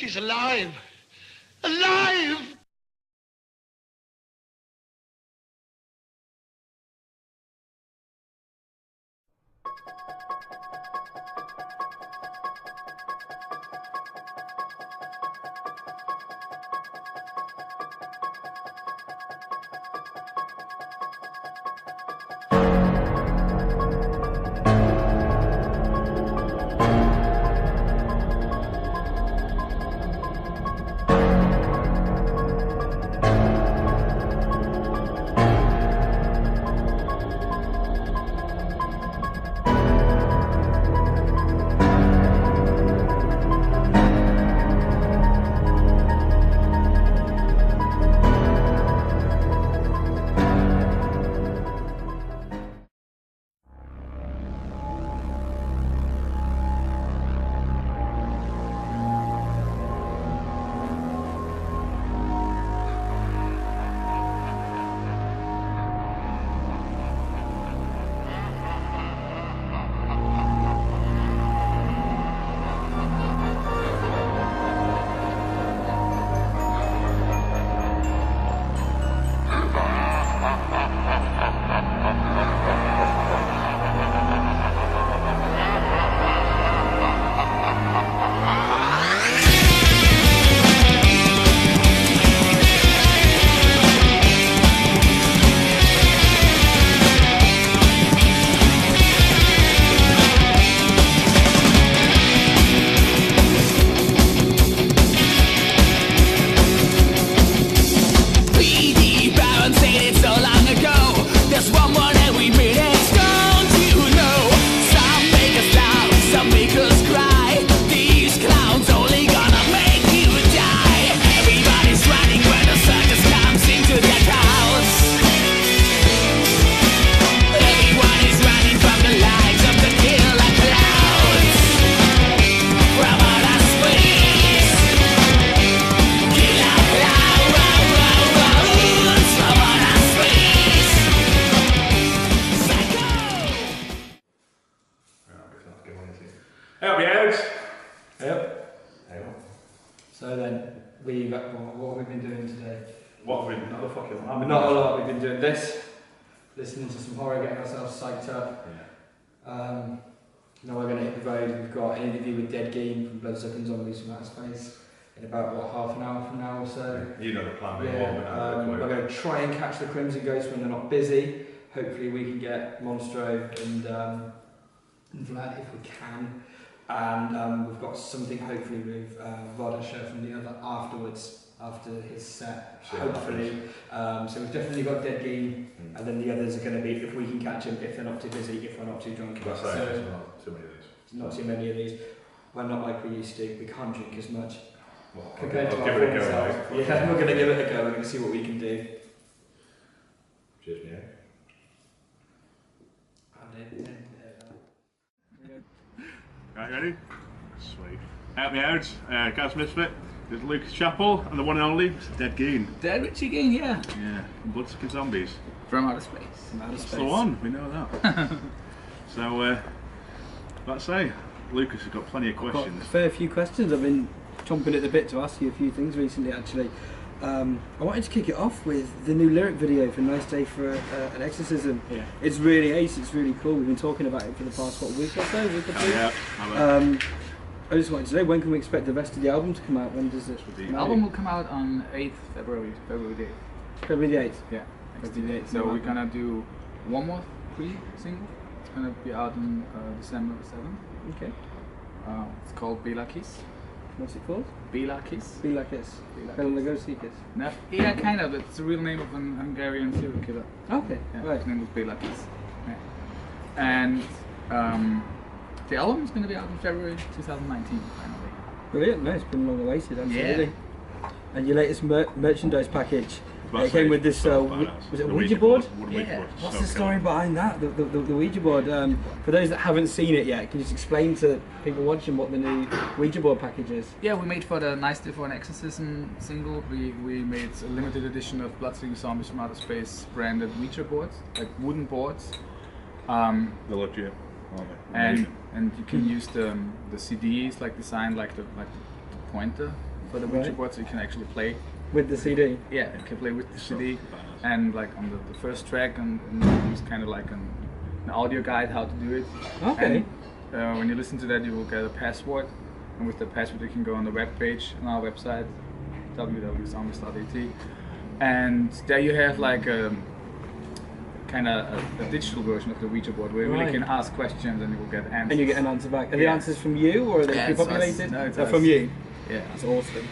she's alive. Alive! Help me out. Yep. So then, what have we been doing today? What have we not a fucking lot. Not a lot. We've been doing this, listening to some horror, getting ourselves psyched up. Yeah. Now we're going to hit the road. We've got an interview with Gein from Bloodsucking Zombies from Outer Space in about half an hour from now or so. You know the plan. Yeah. We're going to try and catch the Crimson Ghost when they're not busy. Hopefully we can get Monstro and Vlad if we can. And we've got something hopefully with Usher from the other afterwards, after his set, hopefully. So we've definitely got Gein, and then the others are going to be if we can catch them, if they're not too busy, if we're not too drunk. That's right, so, not too many of these. Not too many of these. We're not like we used to. We can't drink as much. Well, compared to I'll our give it a former go. selves. Yeah, we're going to give it a go. We're going to see what we can do. Cheers, mate. Right, ready? Sweet. Help me out, Gaz Misfit. There's Lucas Chappell and the one and only Gein. Dead Richie Gein, yeah. Yeah, from Bloodsucking Zombies. From outer space. That's the one, we know that. So, let's say, Lucas has got plenty of questions. Got a fair few questions. I've been chomping at the bit to ask you a few things recently, actually. I wanted to kick it off with the new lyric video for Nice Day for an Exorcism. Yeah. It's really ace, it's really cool. We've been talking about it for the past, week or so? Week or two? Yeah. I just wanted to know, when can we expect the rest of the album to come out? When does it The album will come out on 8th February, February the 8th. February the 8th? Yeah. February the 8th. So we're gonna do one more pre-single. It's gonna be out on December 7th. Okay. It's called Be Like Kiss. What's it called? Be Like Kiss. Be Like Kiss. Go see Kiss. No, yeah, kind of. It's the real name of an Hungarian serial killer. Okay, Yeah, right. his name was Be Like Kiss. Yeah. And the album is going to be out in February 2019, finally. Brilliant, no, it's been long awaited, absolutely. Yeah. And your latest merchandise package, it came with this, was it a Ouija board? Yeah. What's the story behind that, the Ouija board? For those that haven't seen it yet, can you just explain to people watching what the new Ouija board package is? Yeah, we made for the Nice Day for an Exorcism single, we made a limited edition of Bloodsucking Zombies from Outer Space branded Ouija boards, like wooden boards. They're legit. And you can use the CDs like designed like the pointer for the Ouija board, so you can actually play. With the CD? Yeah, you can play with the CD, and like on the first track, and use kind of like an audio guide how to do it. Okay. And, when you listen to that, you will get a password, and with the password you can go on the web page on our website, www.zombies.at, and there you have like a kind of a digital version of the Ouija board where you really can ask questions and you will get answers. And you get an answer back. Are the answers from you, or are they pre-populated? No, it's from you. Yeah, That's awesome.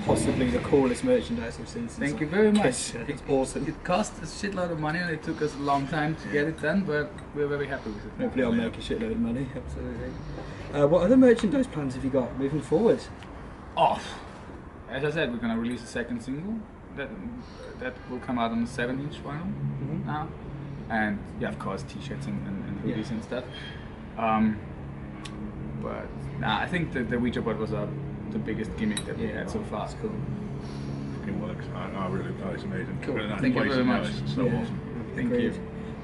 Possibly the coolest merchandise I've seen since. Thank you very much. It's awesome. It cost a shitload of money and it took us a long time to get it done, but we're very happy with it. Hopefully I'll make a shitload of money, absolutely. What other merchandise plans have you got moving forward? Oh, as I said, we're gonna release a second single that will come out on the 7-inch vinyl now, and yeah, of course, t-shirts and hoodies and stuff. But nah, I think the Ouija board was the biggest gimmick that we had so far. That's cool. It works. I really, it's amazing. Cool. Thank you very much. It's so awesome. Thank you.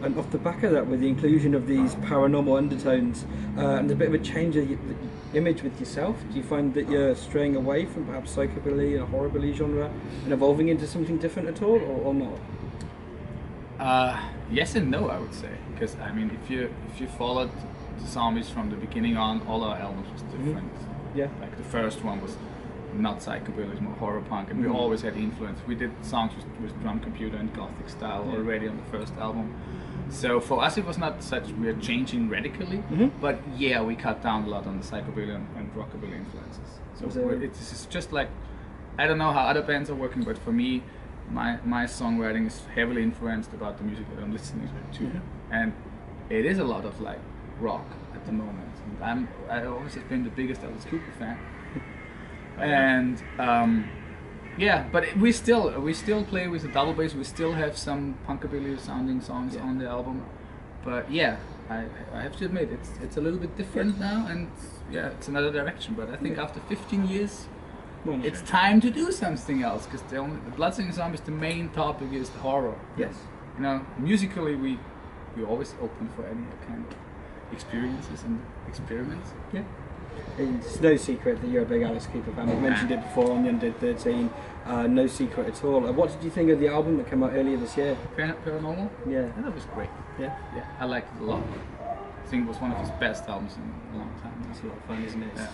And off the back of that, with the inclusion of these paranormal undertones and a bit of a change of image with yourself, do you find that you're straying away from perhaps psychobilly and horrorbilly genre and evolving into something different at all, or not? Yes and no, I would say, because I mean, if you followed the Zombies from the beginning on, all our albums was different. Yeah. Like the first one was not psychobilly, it was more horror punk, and we always had influence. We did songs with drum computer and gothic style already on the first album. So for us it was not such we're changing radically, but yeah, we cut down a lot on the psychobilly and rockabilly influences. So it's just like, I don't know how other bands are working, but for me, my songwriting is heavily influenced about the music that I'm listening to, and it is a lot of like rock at the moment. And I always have been the biggest Alice Cooper fan, and yeah, but we still play with a double bass. We still have some punkabilly sounding songs on the album, but yeah, I have to admit it's a little bit different now, and yeah, it's another direction. But I think after 15 years, it's time to do something else, because the Bloodsucking Zombies, the main topic is horror. Yes. You know, musically we're always open for any kind of experiences and experiments. Yeah. It's no secret that you're a big Alice Cooper fan. I've mentioned it before on the Undead 13. No secret at all. What did you think of the album that came out earlier this year? Paranormal? Yeah. I thought it was great. Yeah? Yeah, I liked it a lot. I think it was one of his best albums in a long time. It's a lot of fun, isn't it? Yeah.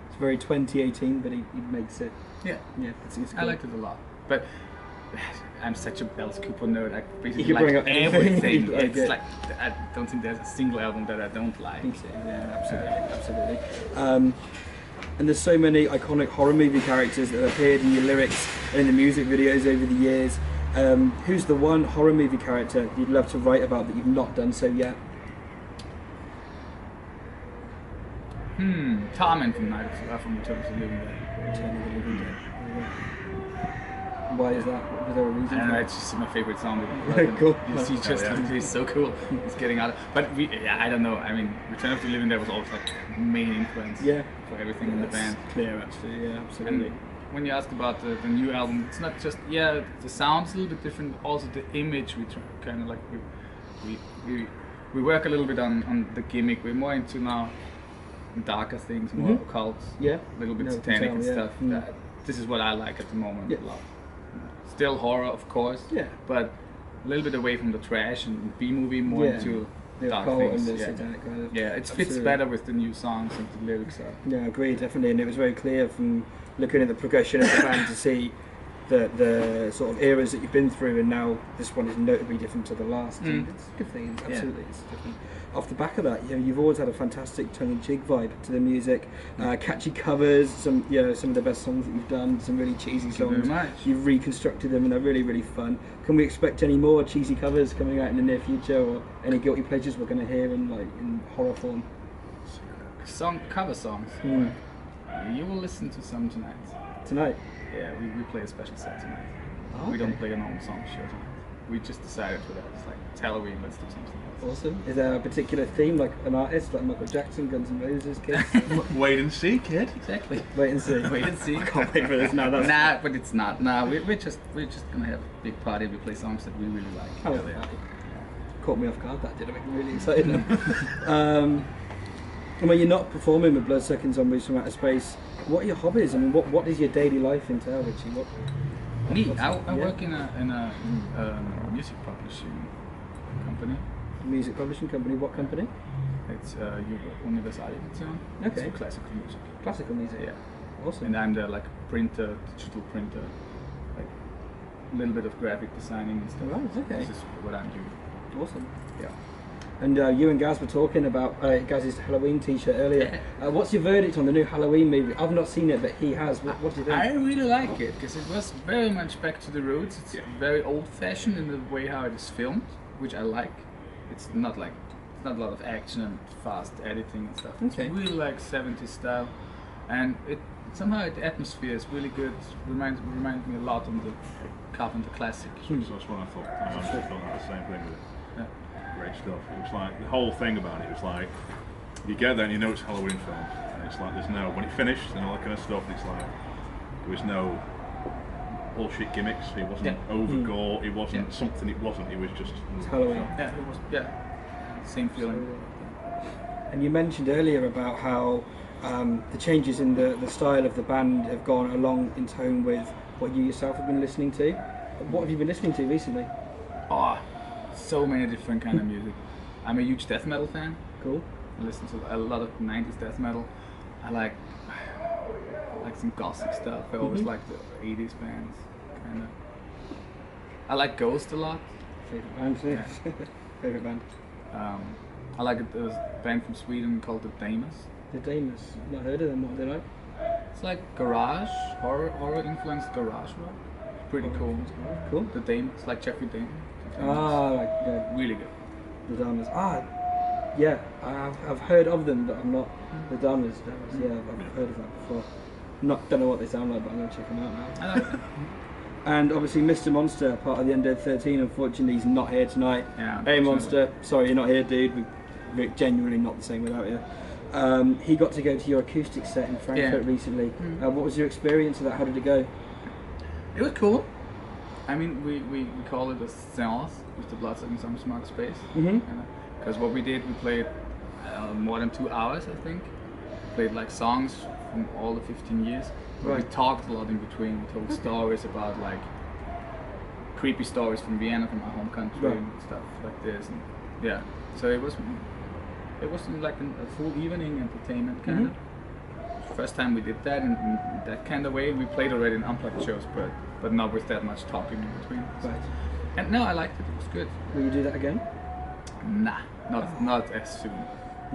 It's very 2018, but he makes it. Yeah. Yeah, it's cool. I liked it a lot. But I'm such a Alice Cooper nerd. I basically You can bring like up anything. everything. Like It's it. like, I don't think there's a single album that I don't like. I think so. Yeah, absolutely. And there's so many iconic horror movie characters that have appeared in your lyrics and in the music videos over the years. Who's the one horror movie character you'd love to write about that you've not done so yet? Torment from Return of the Living Dead. Return of the Living Dead. Why is that? Was there a reason? I don't know, it's just my favorite zombie. Cool. He's so cool. He's getting out of. But I don't know. I mean, Return of the Living Dead was always like main influence for everything in the band. Clear, actually. Yeah, absolutely. And when you ask about the new album, it's not just the sound's a little bit different. Also the image, we kind of like we work a little bit on the gimmick. We're more into now darker things, more occult, a little bit satanic and stuff. This is what I like at the moment a lot. Still horror, of course, but a little bit away from the trash and B-movie, more into dark things. It fits better with the new songs and the lyrics are. Yeah, I agree, definitely, and it was very clear from looking at the progression of the band to see the sort of eras that you've been through, and now this one is notably different to the last. It's a good thing, absolutely. It's different. Off the back of that, you've always had a fantastic tongue-in-cheek vibe to the music, catchy covers, some of the best songs that you've done, some really cheesy songs. You've reconstructed them and they're really, really fun. Can we expect any more cheesy covers coming out in the near future, or any guilty pleasures we're going to hear in horror form? Cover songs. You will listen to some tonight. Tonight? Yeah, we play a special set tonight. Okay. We don't play a normal song show tonight. We just decided for that. It's like, it's Halloween, let's do something else. Awesome. Is there a particular theme, like an artist, like Michael Jackson, Guns N' Roses, kids? Wait and see, kid. Exactly. Wait and see. Wait and see. I can't wait for this now. Nah, but it's not. Nah, we're just gonna have a big party. We play songs that we really like. I love that. Caught me off guard. That did. I'm really excited now. And when you're not performing with Bloodsucking Zombies from Outer Space, what are your hobbies? I mean, what does your daily life entail, Richie? I work in a music publishing company. Music publishing company. What company? It's Universal Edition. Okay. It's classical music. Classical music. Yeah. Awesome. And I'm the like printer, digital printer, like a little bit of graphic designing and stuff. Right. Okay. This is what I'm doing. Awesome. Yeah. And you and Gaz were talking about Gaz's Halloween T-shirt earlier. What's your verdict on the new Halloween movie? I've not seen it, but he has. What do you think? I really like it because it was very much back to the roots. It's very old-fashioned in the way how it is filmed, which I like. It's not a lot of action and fast editing and stuff. Okay. It's really like 70s style, and it somehow the atmosphere is really good. Reminds me a lot of the Carpenter classic. So that's what I thought. I honestly thought that the same thing with it. Yeah. Great stuff. It was like the whole thing about it was like you get there and you know it's a Halloween film, and it's like there's no when it finished and all that kind of stuff. It's like there was no bullshit gimmicks. It wasn't over gore. It wasn't something. It wasn't. It was just It's Halloween. Yeah, it was. Yeah, same feeling. And you mentioned earlier about how the changes in the style of the band have gone along in tone with what you yourself have been listening to. What have you been listening to recently? Oh, so many different kind of music. I'm a huge death metal fan. Cool. I listen to a lot of 90s death metal. I like some gothic stuff. I always like the 80s bands, kind of. I like Ghost a lot. Favorite band? Yeah. Favorite band? I like a band from Sweden called the Damas. The Damas. Not heard of them. What are they like? It's like garage, horror influenced garage rock. It's pretty cool. Cool. The Damas, like Jeffrey Dahmer. Really good. The Damas. Yeah, I've heard of them, but I'm not the Damas. Yeah, I've heard of that before. Don't know what they sound like, but I'm gonna check them out now. I like it. And obviously, Mr. Monster, part of the Undead 13. Unfortunately, he's not here tonight. Yeah. Hey, Monster. Sorry, you're not here, dude. We're genuinely not the same without you. He got to go to your acoustic set in Frankfurt recently. What was your experience of that? How did it go? It was cool. I mean, we call it a séance with the Bloodsucking Zombies from Outer Space. Because what we did, we played more than 2 hours, I think. Played like songs from all the 15 years. But we talked a lot in between. We told stories about like creepy stories from Vienna, from my home country, and stuff like this. And yeah, so it was like a full evening entertainment kind of. First time we did that in that kind of way. We played already in unplugged shows, but not with that much talking in between. Right. And no, I liked it. It was good. Will you do that again? Nah, not as soon,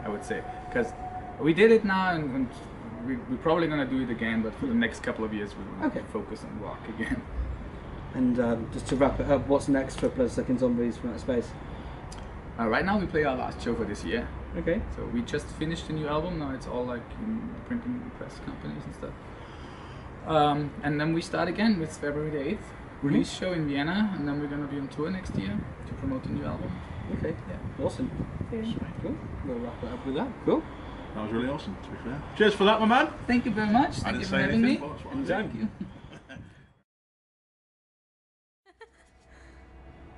I would say, because we did it now, and we're probably gonna do it again. But for the next couple of years, we will focus on rock again. And just to wrap it up, what's next for Bloodsucking Zombies from Outer Space? Right now we play our last show for this year. Okay. So we just finished a new album. Now it's all like in printing press companies and stuff. And then we start again with February the 8th. Release show in Vienna, and then we're gonna be on tour next year to promote the new album. Okay. Yeah. Awesome. Cool. We'll wrap it up with that. Cool. That was really awesome, to be fair. Cheers for that, my man. Thank you very much. Thank you for having me. Thank you.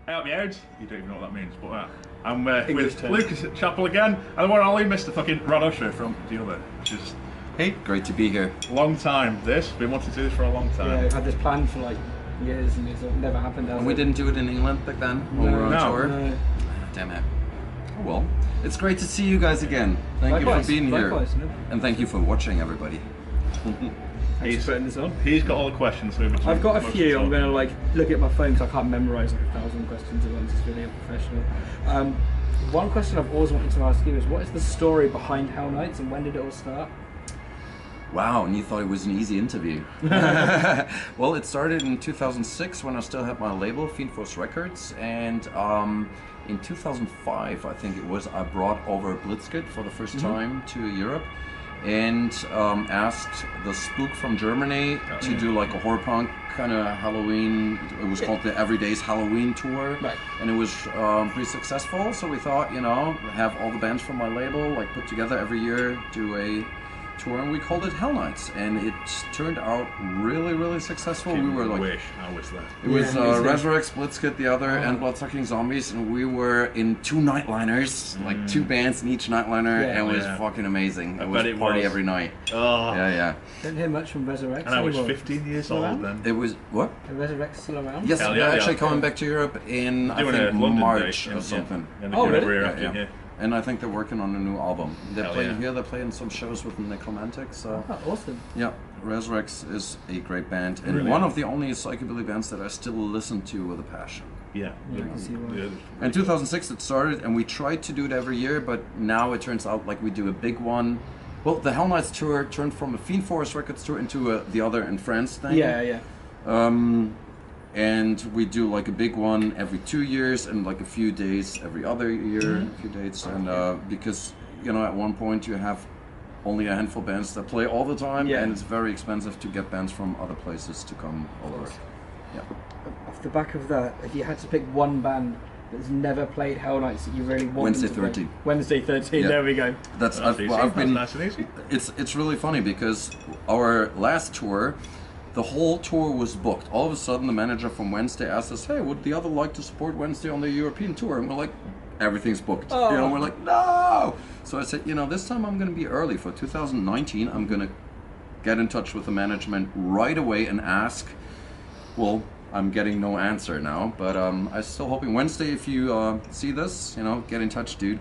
Hey, up your heads. You don't even know what that means, but I'm with Lucas at Chapel again, and the one and only Mr. fucking Rod Usher from The Other, which is hey, great to be here. Long time. Been wanting to do this for a long time. Yeah, I've had this plan for like years, and it's never happened. And we didn't do it in England back then when we were on tour. No. Damn it. Oh well, it's great to see you guys again. Thank you for being here, and thank you for watching, everybody. He's putting this on. He's got all the questions. So I've got a few. I'm going to like look at my phone because I can't memorise like 1,000 questions at once. It's really unprofessional. One question I've always wanted to ask you is, what is the story behind Hell Nights, and when did it all start? Wow, and you thought it was an easy interview. Well, it started in 2006 when I still had my label, Fiend Force Records, and in 2005, I think it was, I brought over Blitzkrieg for the first time to Europe, and asked the Spook from Germany to do like a horror punk kind of Halloween. It was called the Everyday's Halloween Tour, and it was pretty successful. So we thought, you know, have all the bands from my label like put together every year, do a tour, and we called it Hell Nights, and it turned out really, really successful. We were like, I was there. it was Resurrect, Blitzkit, the other, and Bloodsucking Zombies, and we were in 2 nightliners, like 2 bands in each nightliner, and it was fucking amazing. It was party every night. Oh. Yeah. Don't hear much from Resurrect And I was anymore. 15 years old then. It was what? Are Resurrect still around? Yes, Hell they're yeah, actually yeah. coming back to Europe in I Doing think a London March date, or something. And Oh, really? year Yeah, after, yeah. And I think they're working on a new album. They're Hell playing yeah. here. They're playing some shows with Necromantic. So Oh, awesome. yeah, Resurrex is a great band, and Really? one of the only psychobilly bands that I still listen to with a passion. Yeah. Yeah, I can see why. Yeah. In 2006 it started, and we tried to do it every year, but now it turns out like we do a big one. Well, the Hell Nights tour turned from a Fiend Forest Records tour into the Other in France thing. Yeah. And we do like a big one every 2 years and like a few days every other year, a few dates. And because, you know, at one point you have only a handful of bands that play all the time, and it's very expensive to get bands from other places to come over. Yeah. Off the back of that, if you had to pick one band that's never played Hell Nights that you really want Wednesday them to play- 13. Wednesday 13, Yeah. there we go. That's That's I've, easy. well, I've been. That's nice and easy. It's really funny because our last tour, the whole tour was booked. All of a sudden, the manager from Wednesday asked us, "Hey, would the Other like to support Wednesday on their European tour?" And we're like, "Everything's booked." You know, we're like, "No!" So I said, "You know, this time I'm going to be early for 2019. I'm going to get in touch with the management right away and ask." Well, I'm getting no answer now, but I'm still hoping Wednesday. If you see this, you know, get in touch, dude.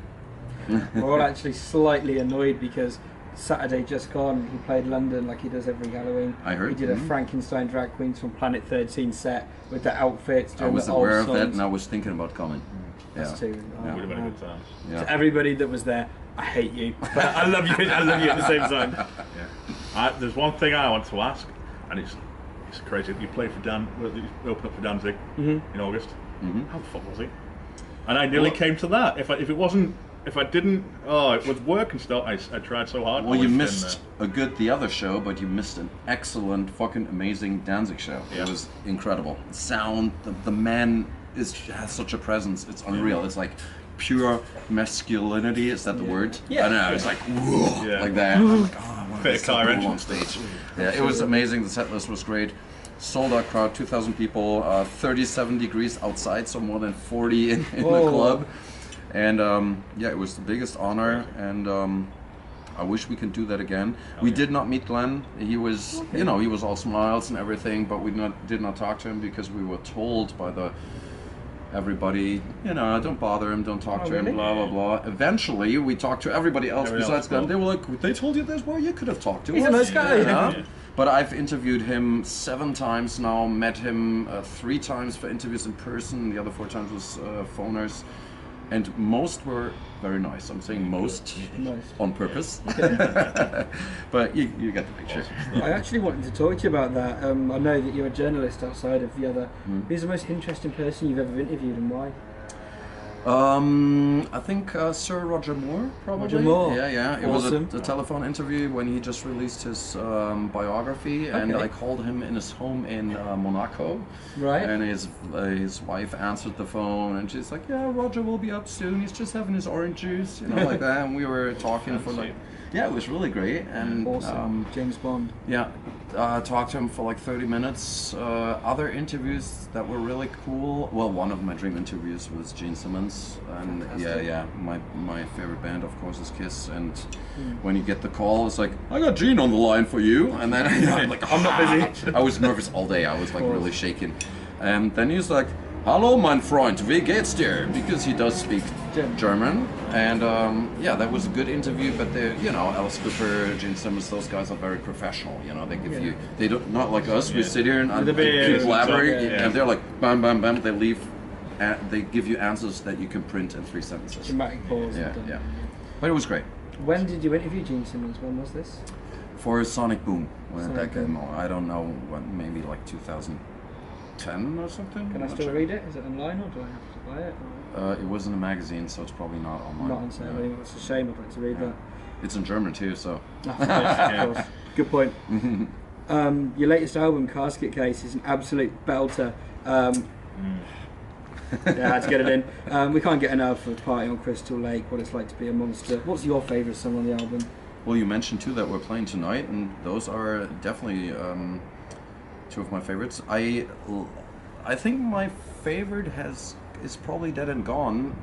We're all actually slightly annoyed because Saturday just gone, he played London like he does every Halloween. I heard. He did a Frankenstein Drag Queens from Planet 13 set with the outfits. I doing was the old aware of that, songs. and I was thinking about coming. Us too. Yeah. Would have been a good time. Yeah. To everybody that was there, I hate you, but I love you. I love you at the same time. Yeah. There's one thing I want to ask, and it's crazy. You played for Dan, you opened up for Danzig in August. How the fuck was it? And I nearly came to that. If I didn't, it was work and stuff. I tried so hard. Well, you missed the other show, but you missed an excellent, fucking amazing Danzig show. Yeah. It was incredible. Sound, the man has such a presence. It's unreal. It's like pure masculinity. Is that the word? Yeah. I don't know. It's like whoa, like that. I'm like, oh, I want Bit to of car cool engine. on stage. Yeah, it was amazing. The set list was great. Sold out crowd, 2,000 people, 37 degrees outside, so more than 40 in the club. And yeah, it was the biggest honor, and I wish we could do that again. We did not meet Glenn. He was, you know, he was all smiles and everything, but we did not talk to him because we were told by everybody, you know, don't bother him, don't talk to him, blah blah blah. Eventually, we talked to everybody else besides Glenn. They were like, they told you this? Well, you could have talked to him. He's a nice guy. Yeah. But I've interviewed him 7 times now, met him 3 times for interviews in person, the other 4 times was phoners, and most were very nice. I'm saying most on purpose. But you get the picture. I actually wanted to talk to you about that. I know that you're a journalist outside of the Other. Who's the most interesting person you've ever interviewed, and why? I think Sir Roger Moore, probably. Roger Moore. Yeah. It Awesome. was a telephone interview when he just released his biography, and I called him in his home in Monaco. Right. And his wife answered the phone, and she's like, "Yeah, Roger will be up soon. He's just having his orange juice, you know, like that." And we were talking for like, yeah, it was really great. And Awesome. James Bond. yeah, talked to him for like 30 minutes. Other interviews that were really cool. Well, one of my dream interviews was Gene Simmons, and my favorite band, of course, is Kiss. And when you get the call, it's like, "I got Gene on the line for you," and then I'm like, "I'm not busy." I was nervous all day. I was like really shaking. And then he's like, "Hallo, mein Freund, wie geht's dir?" Because he does speak German. And yeah, that was a good interview. But you know, Alice Cooper, Gene Simmons, those guys are very professional. You know, they give you, they don't, not like us. We sit here and keep blabbering, and they're like, bam, bam, bam. They leave, they give you answers that you can print in 3 sentences. Dramatic pause. Yeah. But it was great. When did you interview Gene Simmons? When was this? For Sonic Boom, when Sonic that came Boom. out, I don't know when, maybe like 2010 or something. Can I I'm not still sure. read it? Is it online, or do I have to buy it? Or? It was in a magazine, so it's probably not online. Not on sale. Yeah. It's a shame. I'd like to read that. It's in German too, so. Of course. Good point. Your latest album, Casket Case, is an absolute belter. Yeah, I had to get it in. We can't get enough of Party on Crystal Lake, What It's Like to Be a Monster. What's your favourite song on the album? Well, you mentioned too that we're playing tonight, and those are definitely two of my favorites. I think my favorite is probably Dead and Gone,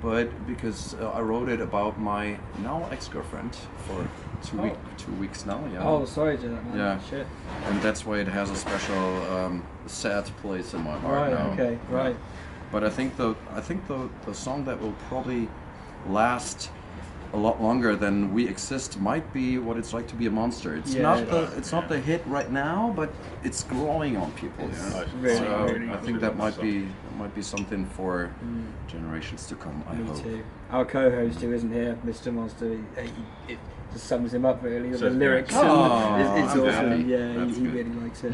but because I wrote it about my now ex-girlfriend for 2 weeks now. Yeah. Oh, sorry to that, man. Yeah. Shit. And that's why it has a special sad place in my heart Right. now. Okay. Right. But I think the song that will probably last a lot longer than We Exist might be What It's Like to Be a Monster. It's not the hit right now, but it's growing on people. Yeah. Really, So really I think that might be something for generations to come. I Me hope. too. Our co-host who isn't here, Mr. Monster, it just sums him up really with the So, lyrics. yeah. And it's I'm awesome. happy. Yeah, That's he good. really likes it.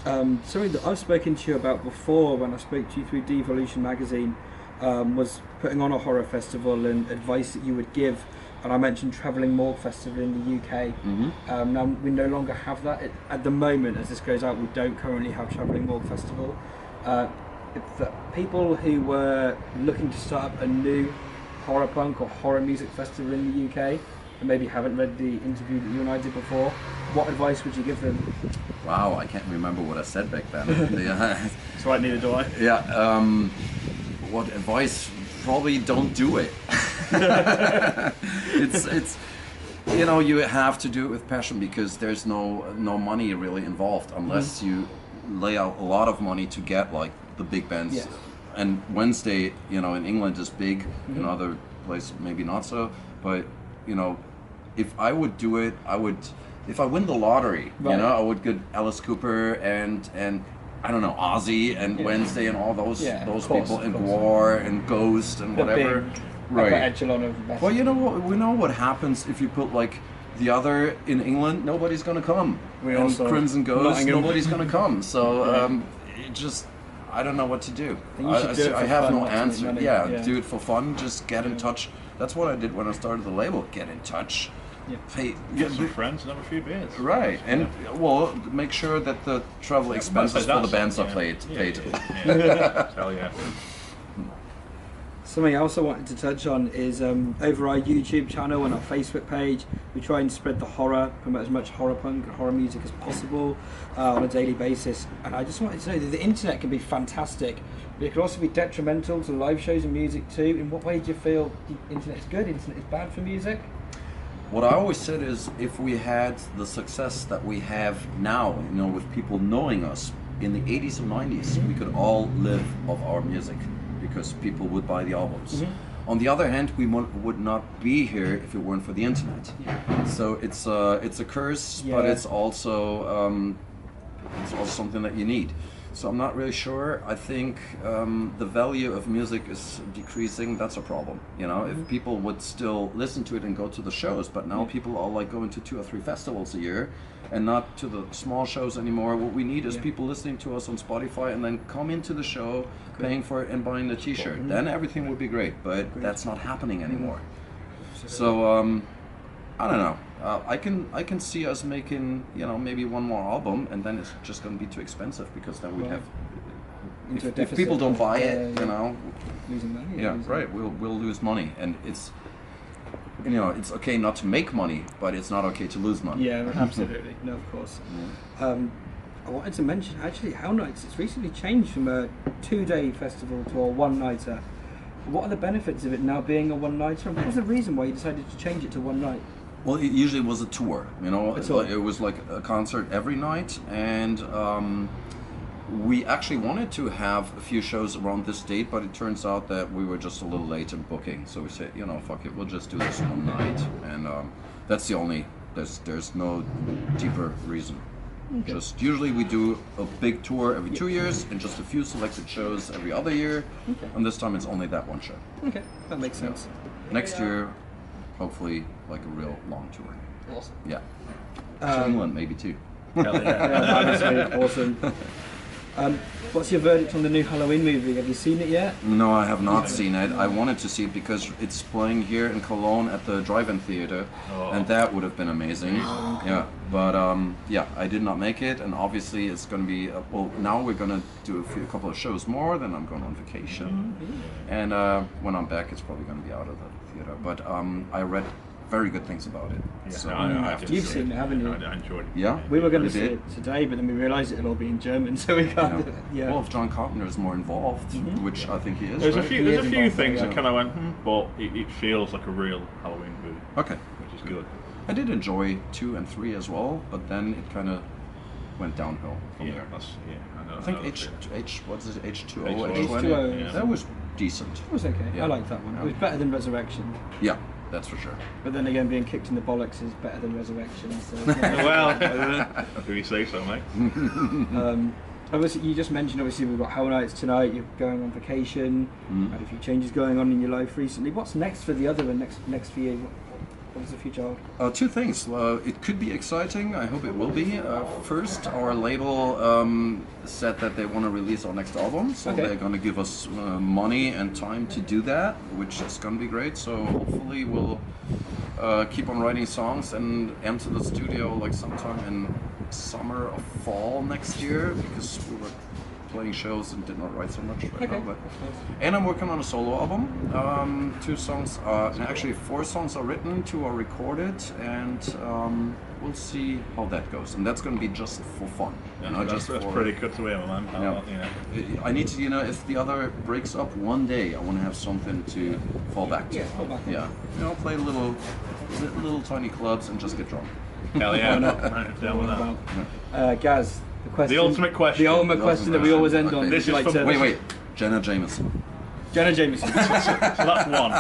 Something that I've spoken to you about before when I spoke to you through Devolution magazine was putting on a horror festival and advice that you would give. And I mentioned Travelling Morgue Festival in the UK. Now we no longer have that. At the moment, as this goes out, we don't currently have Travelling Morgue Festival. If the people who were looking to start up a new horror punk or horror music festival in the UK and maybe haven't read the interview that you and I did before, what advice would you give them? Wow, I can't remember what I said back then. That's right, neither do I. Yeah. What advice? Probably don't do it. it's you have to do it with passion because there's no money really involved unless you lay out a lot of money to get like the big bands. Yes. And Wednesday, in England is big. In other places maybe not so. But if I would do it, I would. If I win the lottery, Right. I would get Alice Cooper and I don't know, Ozzy and Wednesday and all those Yeah, those of course, people of and course. War and Ghost and The whatever. big upper echelon of best. Well, you know what? We know what happens if you put like the other in England. Nobody's gonna come. We and also Crimson Ghost. Nottingham. Nobody's gonna come. So it just. I don't know what to do. think you should do it I for have fun, no not to make answer. money. Yeah, Yeah. do it for fun. Just get in touch. That's what I did when I started the label. Get in touch. Yeah. Hey, Get some friends and have a few beers. right, and well, make sure that the travel expenses for the bands are paid. Yeah. Hell yeah. Something else I wanted to touch on is over our YouTube channel and our Facebook page, we try and spread the horror, promote as much horror punk and horror music as possible on a daily basis. And I just wanted to know that the internet can be fantastic, but it can also be detrimental to live shows and music too. In what way do you feel the internet is good, internet is bad for music? What I always said is, if we had the success that we have now, with people knowing us in the 80s and 90s, we could all live of our music because people would buy the albums. On the other hand, we would not be here if it weren't for the internet. So it's a curse, but it's also something that you need. So I'm not really sure. I think the value of music is decreasing. That's a problem. If people would still listen to it and go to the shows, but now people are like going to 2 or 3 festivals a year and not to the small shows anymore. What we need is people listening to us on Spotify and then come into the show, paying for it and buying the t-shirt. Then everything would be great, but that's not happening anymore. So I don't know. I can see us making maybe one more album, and then it's just going to be too expensive because then we'd have. Into a If deficit. people don't buy it, Losing money. yeah, losing- right. We'll lose money, and it's it's okay not to make money, but it's not okay to lose money. Yeah, absolutely. No, of course. I wanted to mention actually Hell Nights. It's recently changed from a 2-day festival to a one-nighter. What are the benefits of it now being a one-nighter? And what was the reason why you decided to change it to one night? Well, it usually was a tour. A tour. It was like a concert every night, and we actually wanted to have a few shows around this date, but it turns out that we were just a little late in booking. So we said, fuck it, we'll just do this one night, and that's the only. There's no deeper reason. Okay. Just usually we do a big tour every 2 years and just a few selected shows every other year. Okay. And this time it's only that one show. Okay, that makes sense. Next year, hopefully, like a real long tour. Awesome. Yeah. To England maybe too. Hell yeah. Honestly, awesome. What's your verdict on the new Halloween movie? Have you seen it yet? No, I have not seen it. I wanted to see it because it's playing here in Cologne at the drive-in theater, and that would have been amazing. Yeah, but I did not make it, and obviously it's going to be. Now we're going to do a couple of shows more. Then I'm going on vacation, and when I'm back, it's probably going to be out of the theater. But I read very good things about it. Yeah, So no, I I have to You've say. seen it, haven't you? I enjoyed it. Yeah. We were going to You see did? it today, but then we realised it'll all be in German, so we can't. Yeah. Well, if John Carpenter is more involved, which I think he is. There's a right? few, He there's is a few involved, things yeah. that kind of went, but it feels like a real Halloween movie, Okay. which is good. I did enjoy 2 and 3 as well, but then it kind of went downhill from Yeah, there. I know. I think know that feeling. what is it, H2O, H2O. H20? Yeah. That was decent. It was okay. Yeah. I liked that one. It was better than Resurrection. Yeah, that's for sure. But then again, being kicked in the bollocks is better than Resurrection. So, Well, do you say so, mate? obviously, you just mentioned obviously we've got Hell Nights tonight. You're going on vacation. Had a few changes going on in your life recently. What's next for the other and next for you? What does the future hold? 2 things. It could be exciting. I hope it will be. First, our label said that they want to release our next album, so Okay. they're going to give us money and time to do that, which is going to be great. So hopefully we'll keep on writing songs and enter the studio like sometime in summer or fall next year, because we were playing shows and did not write so much right now. But, and I'm working on a solo album. 2 songs, actually 4 songs are written, 2 are recorded, and we'll see how that goes. And that's going to be just for fun. That's pretty good to hear, man. I need to, if the other breaks up one day, I want to have something to fall back to. Yeah, fall back on. Yeah, play little tiny clubs and just get drunk. Hell yeah, right, down with that. Gaz, the question. The ultimate question. The ultimate question that we always end on. Okay. This is Would you from- like to- Wait, Jenna Jameson. Jenna Jameson. So that's one.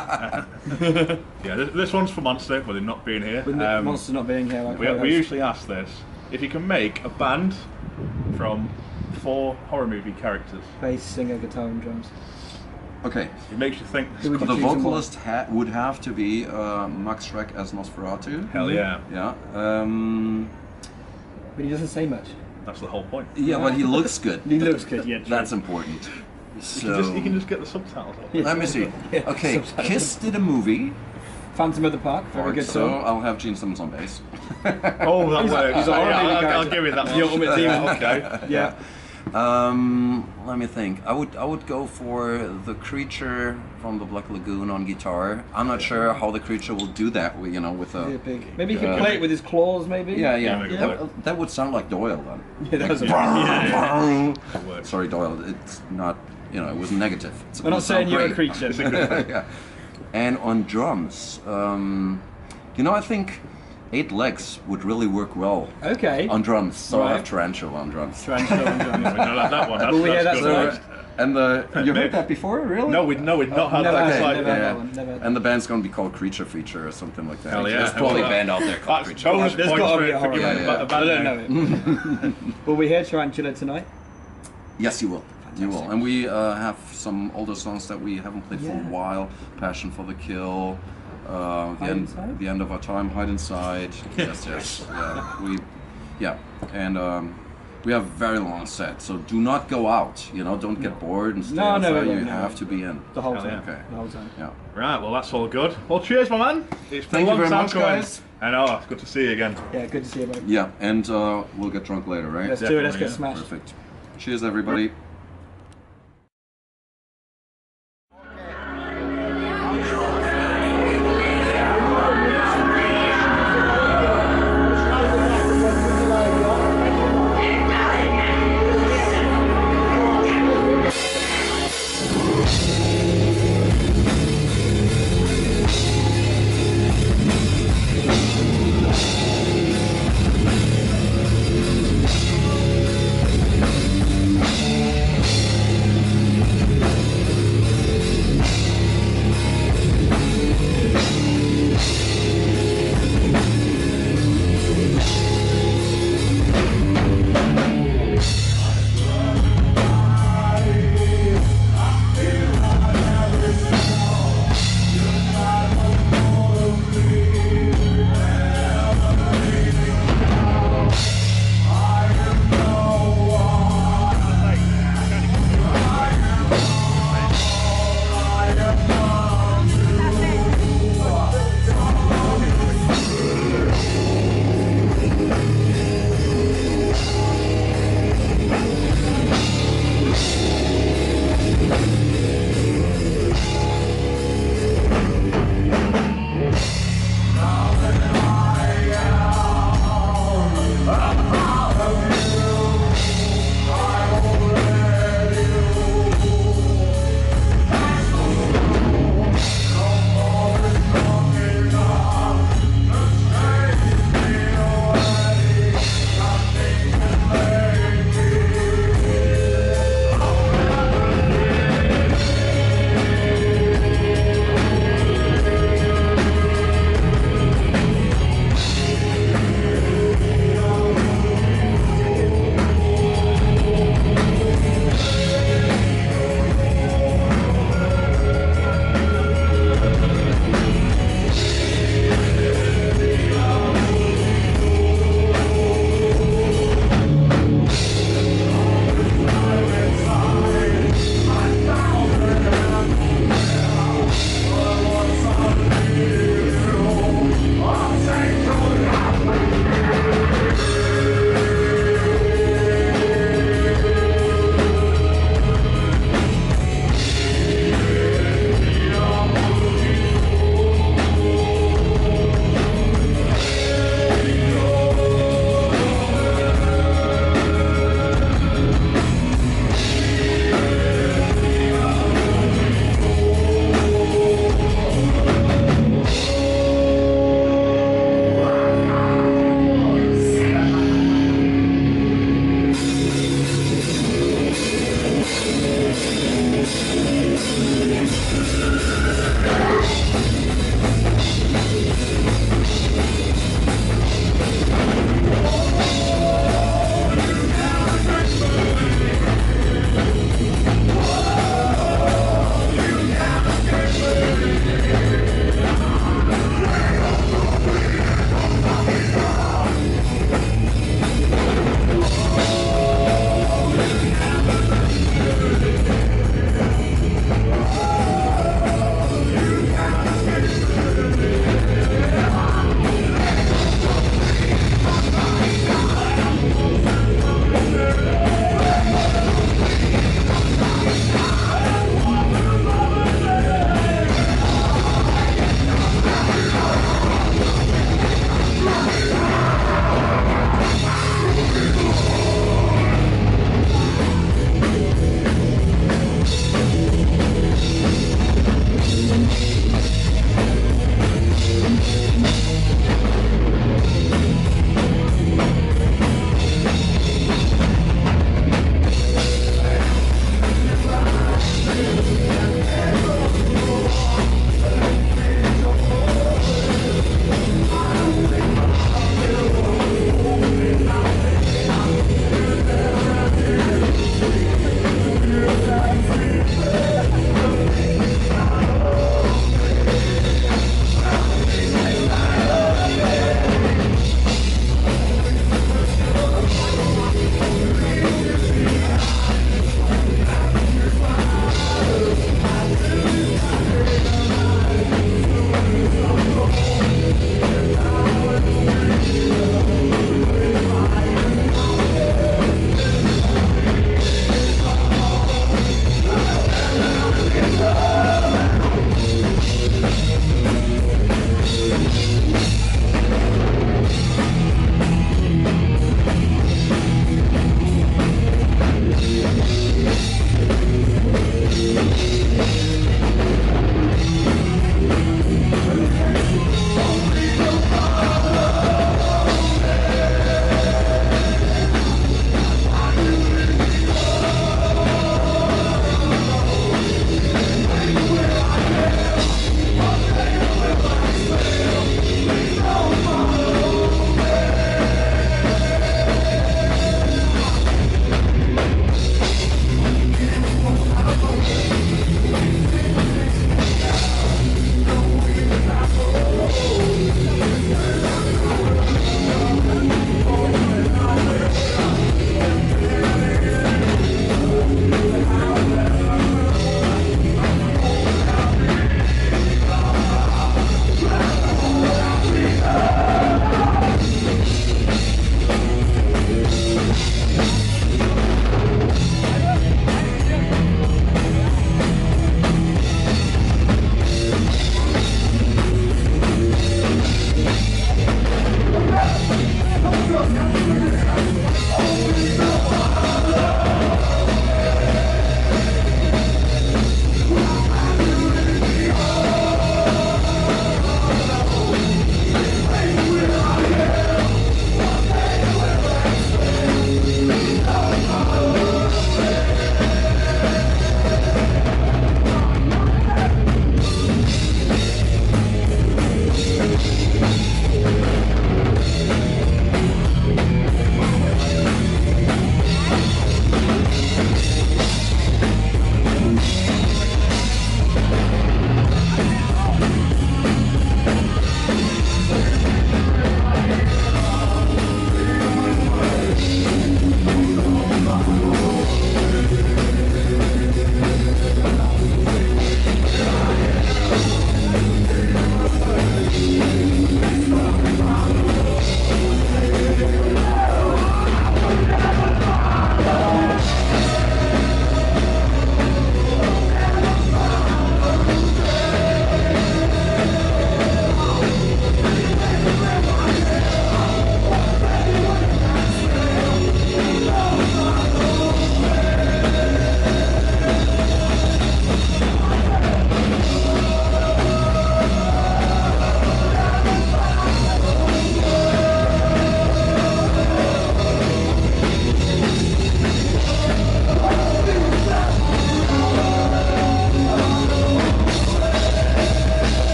Yeah, this one's for Monster, with him not being here. With Monster not being here. Like We usually ask this: if you can make a band from 4 horror movie characters, bass, singer, guitar, and drums. Okay. it makes you think. Who would you The choose and vocalist would have to be Max Schreck as Nosferatu. Hell yeah, Yeah. But he doesn't say much. that's the whole point. Yeah, but he looks good. He looks good. Yeah. That's important. So You can just get the subtitles. let me see. Yeah, Okay, subtitles. Kiss did a movie. Phantom of the Park. Very good so song. I'll have Gene Simmons on bass. Oh, that works. he's a horror movie I'll character. give you that. The ultimate demon. Okay. Yeah. Let me think. I would go for the creature from the Black Lagoon on guitar. I'm not sure how the creature will do that. With Yeah, a big. Maybe he can play it with his claws. Maybe. Yeah, make it work. That would sound like Doyle then. Yeah, that's It works. Sorry, Doyle. It's not. It was negative. It's We're not saying you're a creature. Yeah. And on drums, I think 8 Legs would really work well Okay. on drums. So I Right. have Tarantula on drums. Tarantula and drums. We know that one. Well, yeah, That's that's good. right. And you heard that before, really? No, we'd not had Never that. had It's it, like, never had that one, never had that. And the band's gonna be called Creature Feature or something like that. Hell yeah. There's probably a band out there called That's Creature bonus Feature. There's points gotta for be a horror giving movie. a I band don't name. know it. Will we hear Tarantula tonight? Yes, you will. You will. And we have some older songs that we haven't played for a while. Passion for the Kill. Inside? The End of Our Time, Hide Inside. Yes. Yeah. And we have a very long set, so do not go out. Don't get bored and stay No, outside. no, You no. have to be in. The whole Hell time. yeah. Okay. The whole time. Yeah. Right, well that's all good. Well, cheers, my man. It's been Thank a you long very time much, coming. guys. I know, it's good to see you again. Yeah, good to see you, buddy. Yeah, and we'll get drunk later, right? Let's do it. Let's Definitely, get yeah. smashed. Perfect. Cheers, everybody.